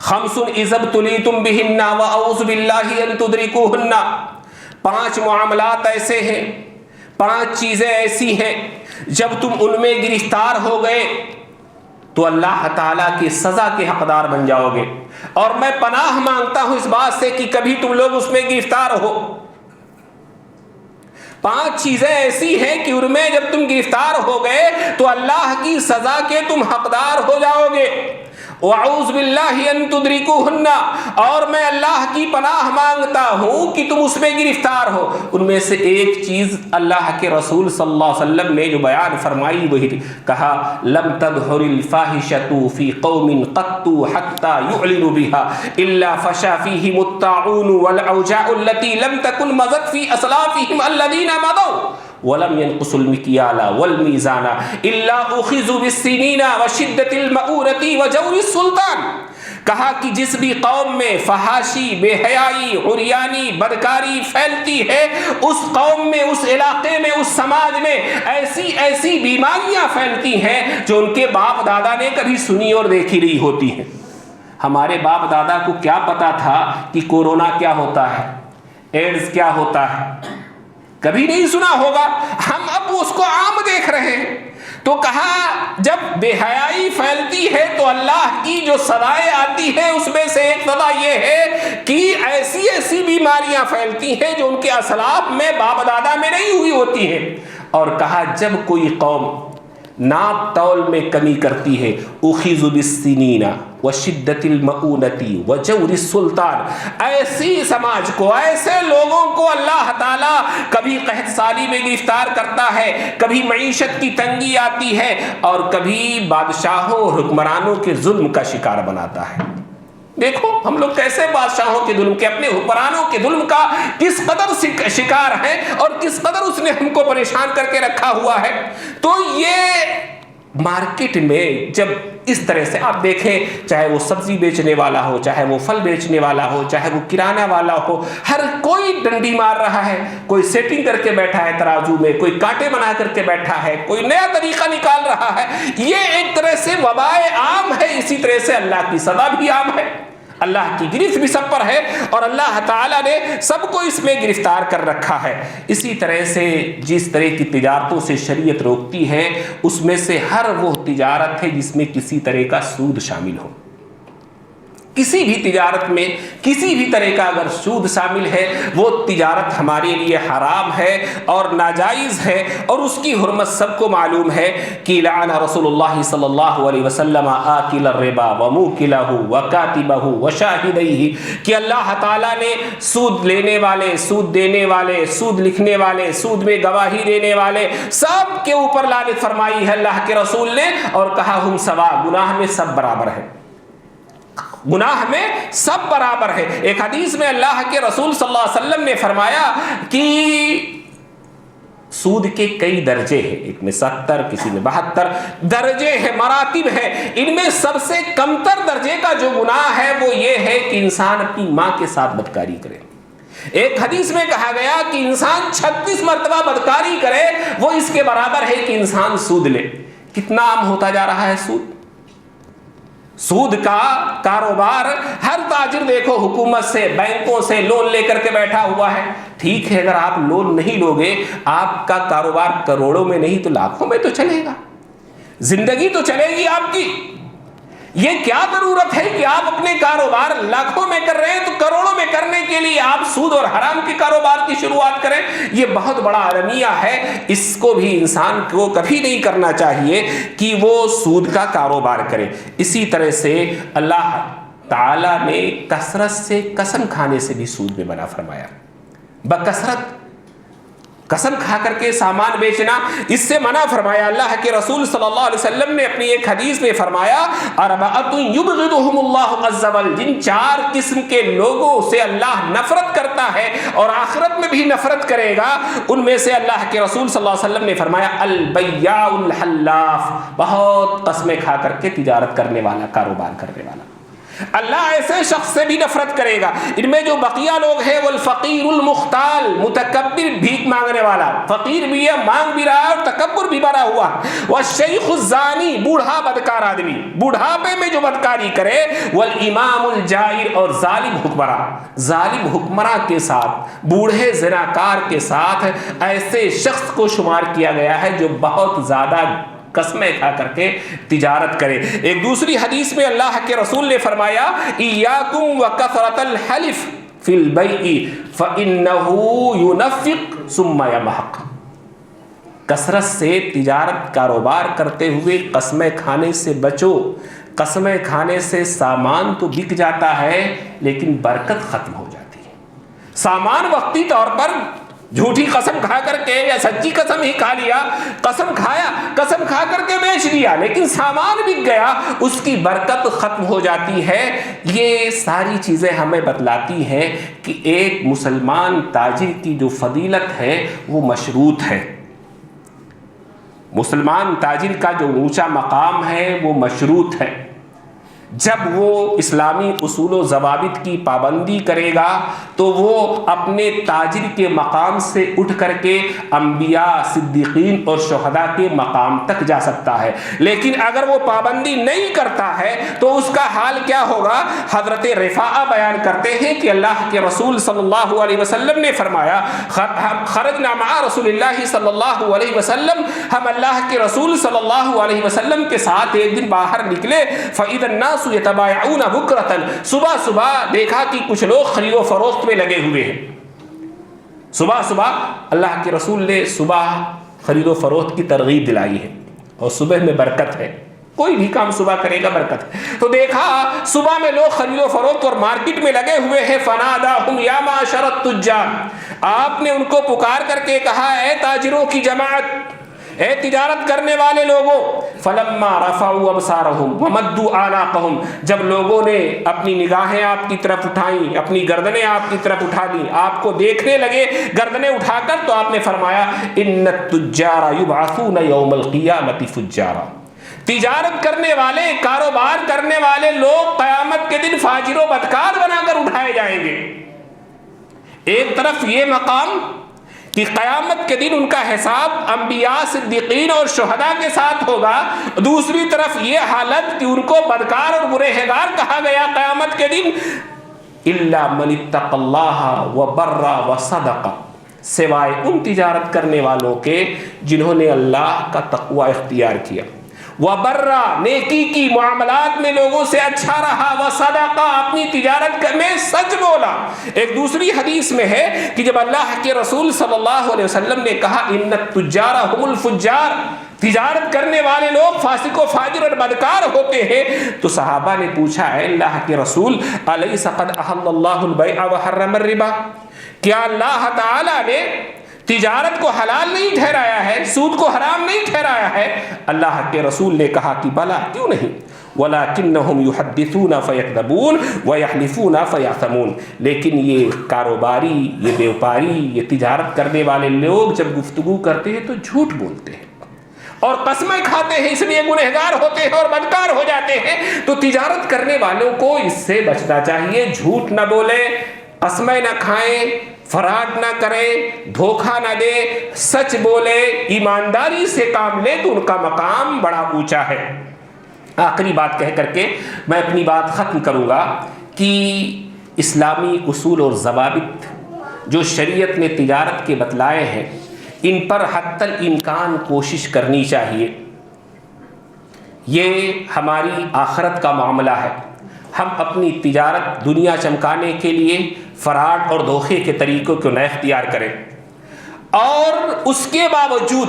5 اذا ابتلیتم بہن واعوذ باللہ ان تدرکوہن, 5 معاملات ایسے ہیں, 5 چیزیں ایسی ہیں جب تم ان میں گرفتار ہو گئے تو اللہ تعالیٰ کی سزا کے حقدار بن جاؤ گے, اور میں پناہ مانگتا ہوں اس بات سے کہ کبھی تم لوگ اس میں گرفتار ہو. 5 چیزیں ایسی ہیں کہ ان میں جب تم گرفتار ہو گئے تو اللہ کی سزا کے تم حقدار ہو جاؤ گے. وَأَعُوذُ بِاللَّهِ أَن تُدْرِكُوهُنَّ, اور میں اللہ کی پناہ مانگتا ہوں کہ تم اس میں گرفتار ہو. ان میں سے ایک چیز اللہ کے رسول صلی اللہ علیہ وسلم نے جو بیان فرمائی وہی کہا, لَمْ تَظْهُرِ الْفَاحِشَةُ فِي قَوْمٍ قَطُّ حَتَّى يُعْلِنُوا بِهَا إِلَّا فَشَا فِيهِمُ الطَّاعُونُ وَالْأَوْجَاعُ الَّتِي لَمْ تَكُنْ مَضَتْ فِي أَسْلَافِهِمْ الَّذِينَ مَضَوْا وَلَمْ يَنْقُصُوا الْمِكْيَالَ وَالْمِيزَانَ إِلَّا أُخِذُوا بِالسِّنِينَ وَشِدَّةِ الْمَؤُونَةِ وَجَوْرِ السُّلْطَانِ. کہا کہ جس بھی قوم میں فحاشی, بے حیائی, عریانی, بدکاری پھیلتی ہے, اس قوم میں, اس علاقے میں, اس سماج میں ایسی ایسی بیماریاں پھیلتی ہیں جو ان کے باپ دادا نے کبھی سنی اور دیکھی نہیں ہوتی ہیں. ہمارے باپ دادا کو کیا پتا تھا کہ کورونا کیا ہوتا ہے, ایڈز کیا ہوتا ہے, کبھی نہیں سنا ہوگا. ہم اب اس کو عام دیکھ رہے ہیں. تو کہا جب بے حیائی پھیلتی ہے تو اللہ کی جو سزائیں آتی ہے اس میں سے ایک سزا یہ ہے کہ ایسی ایسی بیماریاں پھیلتی ہیں جو ان کے اسلاف میں باپ دادا میں نہیں ہوئی ہوتی ہیں. اور کہا جب کوئی قوم ناپ تول میں کمی کرتی ہے, اخذوا بالسنین وشدت المؤونتی وجور السلطان, ایسی سماج کو, ایسے لوگوں کو اللہ تعالیٰ کبھی قحط سالی میں گرفتار کرتا ہے, کبھی معیشت کی تنگی آتی ہے, اور کبھی بادشاہوں اور حکمرانوں کے ظلم کا شکار بناتا ہے. دیکھو ہم لوگ کیسے بادشاہوں کے ظلم کے, اپنے حکمرانوں کے ظلم کا کس قدر شکار ہیں اور کس قدر اس نے ہم کو پریشان کر کے رکھا ہوا ہے. تو یہ مارکیٹ میں جب اس طرح سے آپ دیکھیں, چاہے وہ سبزی بیچنے والا ہو, چاہے وہ پھل بیچنے والا ہو, چاہے وہ کرانہ والا ہو, ہر کوئی ڈنڈی مار رہا ہے. کوئی سیٹنگ کر کے بیٹھا ہے ترازو میں, کوئی کانٹے بنا کر کے بیٹھا ہے, کوئی نیا طریقہ نکال رہا ہے. یہ ایک طرح سے وبائے عام ہے. اسی طرح سے اللہ کی سزا بھی عام ہے, اللہ کی گرفت بھی سب پر ہے, اور اللہ تعالیٰ نے سب کو اس میں گرفتار کر رکھا ہے. اسی طرح سے جس طرح کی تجارتوں سے شریعت روکتی ہے, اس میں سے ہر وہ تجارت ہے جس میں کسی طرح کا سود شامل ہو. کسی بھی تجارت میں کسی بھی طرح کا اگر سود شامل ہے, وہ تجارت ہمارے لیے حرام ہے اور ناجائز ہے, اور اس کی حرمت سب کو معلوم ہے کہ لعن رسول اللہ صلی اللہ علیہ وسلم آکل الربا وموکلہ وکاتبہ وشاہدیہ, کہ اللہ تعالیٰ نے سود لینے والے, سود دینے والے, سود لکھنے والے, سود میں گواہی دینے والے سب کے اوپر لعنت فرمائی ہے اللہ کے رسول نے, اور کہا ہم سوا, گناہ میں سب برابر ہے, گناہ میں سب برابر ہے. ایک حدیث میں اللہ کے رسول صلی اللہ علیہ وسلم نے فرمایا کہ سود کے کئی درجے ہیں, ایک میں 70, کسی میں 72 درجے ہیں, مراتب ہیں. ان میں سب سے کمتر درجے کا جو گناہ ہے وہ یہ ہے کہ انسان اپنی ماں کے ساتھ بدکاری کرے. ایک حدیث میں کہا گیا کہ انسان 36 مرتبہ بدکاری کرے, وہ اس کے برابر ہے کہ انسان سود لے. کتنا عام ہوتا جا رہا ہے سود. سود کا کاروبار ہر تاجر دیکھو حکومت سے, بینکوں سے لون لے کر کے بیٹھا ہوا ہے. ٹھیک ہے, اگر آپ لون نہیں لوگے, آپ کا کاروبار کروڑوں میں نہیں تو لاکھوں میں تو چلے گا, زندگی تو چلے گی آپ کی. یہ کیا ضرورت ہے کہ آپ اپنے کاروبار لاکھوں میں کر رہے ہیں تو کروڑوں میں کرنے کے لیے آپ سود اور حرام کے کاروبار کی شروعات کریں؟ یہ بہت بڑا المیہ ہے، اس کو بھی انسان کو کبھی نہیں کرنا چاہیے کہ وہ سود کا کاروبار کرے۔ اسی طرح سے اللہ تعالیٰ نے کثرت سے قسم کھانے سے بھی سود میں منع فرمایا۔ بکثرت قسم کھا کر کے سامان بیچنا، اس سے منع فرمایا۔ اللہ کے رسول صلی اللہ علیہ وسلم نے اپنی ایک حدیث میں فرمایا اربعۃ یبغضھم اللہ عز وجل، جن 4 قسم کے لوگوں سے اللہ نفرت کرتا ہے اور آخرت میں بھی نفرت کرے گا، ان میں سے اللہ کے رسول صلی اللہ علیہ وسلم نے فرمایا البیاع الحلاف، بہت قسمیں کھا کر کے تجارت کرنے والا، کاروبار کرنے والا۔ اللہ ایسے شخص سے بھی نفرت کرے گا۔ ان میں جو بقیہ لوگ ہیں وہ الفقیر المختال، متکبر، بھیک مانگنے والا، فقیر بھی ہے، مانگ بھی رہا ہے اور تکبر بھی بھرا ہوا، والشیخ الزانی، بوڑھا بدکار آدمی، بوڑھاپے میں جو بدکاری کرے، والامام الجائر، اور ظالم حکمراں، ظالم حکمراں کے ساتھ، بوڑھے زناکار کے ساتھ ایسے شخص کو شمار کیا گیا ہے جو بہت زیادہ قسمیں کھا کر کے تجارت کرے۔ ایک دوسری حدیث میں اللہ کے رسول نے فرمایا ایاکم وکثرۃ الحلف فی البیع فانہ ینفق ثم یمحق، کثرت سے تجارت کاروبار کرتے ہوئے قسمیں کھانے سے بچو۔ قسمیں کھانے سے سامان تو بک جاتا ہے لیکن برکت ختم ہو جاتی ہے۔ سامان وقتی طور پر جھوٹی قسم کھا کر کے یا سچی قسم ہی کھا لیا، قسم کھایا، قسم کھا کر کے بیچ دیا، لیکن سامان بک گیا، اس کی برکت ختم ہو جاتی ہے۔ یہ ساری چیزیں ہمیں بتلاتی ہیں کہ ایک مسلمان تاجر کی جو فضیلت ہے وہ مشروط ہے۔ مسلمان تاجر کا جو اونچا مقام ہے وہ مشروط ہے۔ جب وہ اسلامی اصول و ضوابط کی پابندی کرے گا تو وہ اپنے تاجر کے مقام سے اٹھ کر کے انبیاء، صدیقین اور شہداء کے مقام تک جا سکتا ہے، لیکن اگر وہ پابندی نہیں کرتا ہے تو اس کا حال کیا ہوگا؟ حضرت رفاعہ بیان کرتے ہیں کہ اللہ کے رسول صلی اللہ علیہ وسلم نے فرمایا خرجنا مع رسول اللہ صلی اللہ علیہ وسلم، ہم اللہ کے رسول صلی اللہ علیہ وسلم کے ساتھ ایک دن باہر نکلے، فَإِذَا النَّاسُ يَتَبَايَعُونَ بُكْرَةً، صبح صبح دیکھا کہ کچھ لوگ خرید و فروخت میں لگے ہوئے ہیں۔ صبح صبح اللہ کے رسول نے صبح خرید و فروخت کی ترغیب دلائی ہے، اور صبح میں برکت ہے، کوئی بھی کام صبح کرے گا برکت ہے۔ تو دیکھا صبح میں لوگ خرید و فروخت اور مارکیٹ میں لگے ہوئے ہیں، فناداہم یا معشر التجار، آپ نے ان کو پکار کر کے کہا اے تاجروں کی جماعت، اے تجارت کرنے والے لوگوں، فلما رفعوا ابصارهم ومدوا اعناقهم، جب لوگوں نے اپنی نگاہیں آپ کی طرف اٹھائیں، اپنی گردنیں آپ کی طرف اٹھا لیں، آپ کو دیکھنے لگے گردنیں اٹھا کر، تو آپ نے فرمایا ان التجار یبعثون یوم القیامۃ فجارا، تجارت کرنے والے، کاروبار کرنے والے لوگ قیامت کے دن فاجر و بدکار بنا کر اٹھائے جائیں گے۔ ایک طرف یہ مقام کہ قیامت کے دن ان کا حساب انبیاء، صدیقین اور شہداء کے ساتھ ہوگا، دوسری طرف یہ حالت کہ ان کو بدکار اور برہنگار کہا گیا قیامت کے دن، الا من اتقى الله وبر وصدق، سوائے ان تجارت کرنے والوں کے جنہوں نے اللہ کا تقوی اختیار کیا، وبرا، نیکی کی، معاملات میں لوگوں سے اچھا رہا، وصدقہ، اپنی تجارت میں سچ بولا۔ ایک دوسری حدیث میں ہے کہ جب اللہ کے رسول صلی اللہ علیہ وسلم نے کہا ان التجار هم الفجار، تجارت کرنے والے لوگ فاسق و فاجر اور بدکار ہوتے ہیں، تو صحابہ نے پوچھا اے اللہ کے رسول الیس قد احل اللہ البیع وحرم الربا، کیا اللہ تعالی نے تجارت کو حلال نہیں ٹھہرایا ہے، سود کو حرام نہیں ٹھہرایا ہے؟ اللہ کے رسول نے کہا کہ بلا، کیوں نہیں، وَلَكِنَّهُمْ يُحَدِّثُونَ فَيَكْذَبُونَ وَيَحْلِفُونَ فَيَعْثَمُونَ، لیکن یہ کاروباری، یہ بیوپاری، یہ تجارت کرنے والے لوگ جب گفتگو کرتے ہیں تو جھوٹ بولتے ہیں اور قسمیں کھاتے ہیں، اس لیے گنہگار ہوتے ہیں اور بدکار ہو جاتے ہیں۔ تو تجارت کرنے والوں کو اس سے بچنا چاہیے، جھوٹ نہ بولے، قسمیں نہ کھائیں، فراڈ نہ کرے، دھوکہ نہ دے، سچ بولے، ایمانداری سے کام لے تو ان کا مقام بڑا اونچا ہے۔ آخری بات کہہ کر کے میں اپنی بات ختم کروں گا کہ اسلامی اصول اور ضوابط جو شریعت نے تجارت کے بتلائے ہیں، ان پر حتی الامکان کوشش کرنی چاہیے۔ یہ ہماری آخرت کا معاملہ ہے۔ ہم اپنی تجارت دنیا چمکانے کے لیے فراڈ اور دھوکے کے طریقوں کو نہ اختیار کریں، اور اس کے باوجود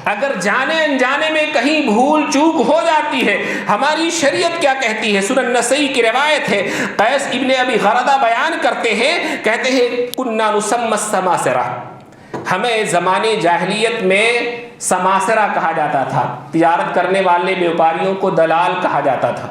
اگر جانے انجانے میں کہیں بھول چوک ہو جاتی ہے، ہماری شریعت کیا کہتی ہے؟ سنن نسائی کی روایت ہے، قیس ابن ابی غردہ بیان کرتے ہیں، کہتے ہیں کنا نسمى السماسرہ، ہمیں زمانے جاہلیت میں سماسرہ کہا جاتا تھا، تجارت کرنے والے بیوپاریوں کو دلال کہا جاتا تھا۔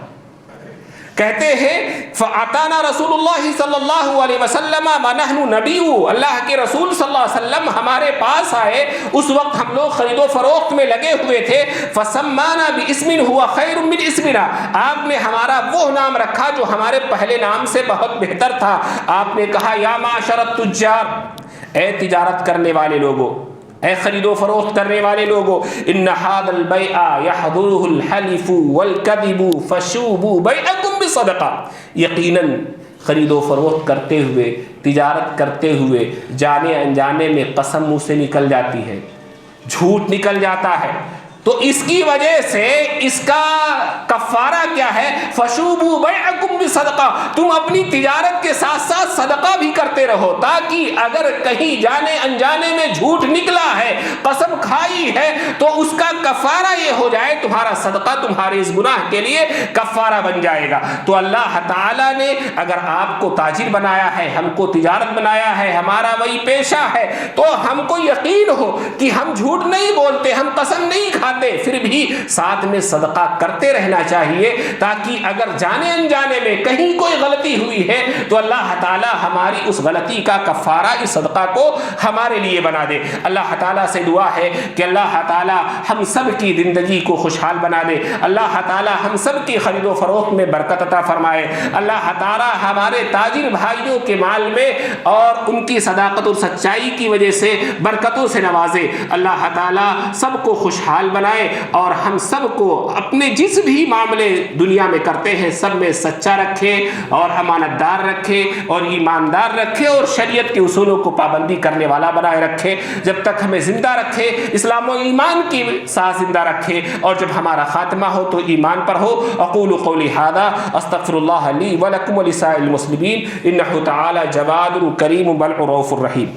کہتے ہیں فَأَتَانَا رسول اللہ صلی اللہ علیہ وسلم وَنَحْنُ نَبِيُّ، اللہ کے رسول صلی اللہ علیہ وسلم ہمارے پاس آئے، اس وقت ہم لوگ خرید و فروخت میں لگے ہوئے تھے، فَسَمَّانَا بِاسْمٍ هُوَ خَيْرٌ مِّنْ اسْمِنَا، آپ نے ہمارا وہ نام رکھا جو ہمارے پہلے نام سے بہت بہتر تھا۔ آپ نے کہا یا معشر التجار، اے تجارت کرنے والے لوگوں، اے خرید و فروخت کرنے والے لوگوں، ان ھذا البیع یحضرہ الحلف والکذب فشوبوا بیعکم بصدقہ، یقیناً خرید و فروخت کرتے ہوئے، تجارت کرتے ہوئے جانے انجانے میں قسم منہ سے نکل جاتی ہے، جھوٹ نکل جاتا ہے، تو اس کی وجہ سے اس کا کفارہ کیا ہے؟ فشوبوا بیعکم بصدقہ، تم اپنی تجارت کے ساتھ ساتھ صدقہ بھی کرتے رہو، تاکہ اگر کہیں جانے انجانے میں جھوٹ نکلا ہے، قسم کھائی ہے، تو اس کا کفارہ یہ ہو جائے، تمہارا صدقہ تمہارے اس گناہ کے لیے کفارہ بن جائے گا۔ تو اللہ تعالیٰ نے اگر آپ کو تاجر بنایا ہے، ہم کو تجارت بنایا ہے، ہمارا وہی پیشہ ہے، تو ہم کو یقین ہو کہ ہم جھوٹ نہیں بولتے، ہم قسم نہیں کھاتے، پھر بھی ساتھ میں صدقہ کرتے رہنا چاہیے، تاکہ اگر جانے انجانے میں کہیں کوئی غلطی ہوئی ہے تو اللہ تعالی ہماری اس غلطی کا کفارہ اس صدقہ کو ہمارے لیے بنا دے۔ اللہ تعالیٰ سے دعا ہے کہ اللہ تعالیٰ ہم سب کی زندگی کو خوشحال بنا دے، اللہ تعالیٰ ہم سب کی خرید و فروخت میں برکت عطا فرمائے، اللہ تعالیٰ ہمارے تاجر بھائیوں کے مال میں اور ان کی صداقت اور سچائی کی وجہ سے برکتوں سے نوازے، اللہ تعالیٰ سب کو خوشحال بنائے، اور ہم سب کو اپنے جس بھی معاملے دنیا میں کرتے ہیں سب میں سچا رکھے اور امانت دار رکھے اور ایماندار رکھے اور شریعت کے اصولوں کو پابندی کرنے والا بنائے رکھے، جب تک ہمیں زندہ رکھے اسلام و ایمان کی ساتھ زندہ رکھے، اور جب ہمارا خاتمہ ہو تو ایمان پر ہو۔ اقول قولی ھذا استغفر اللہ لی ولکم ولسائر المسلمین انہ تعالی جواد کریم بل رؤوف الرحیم۔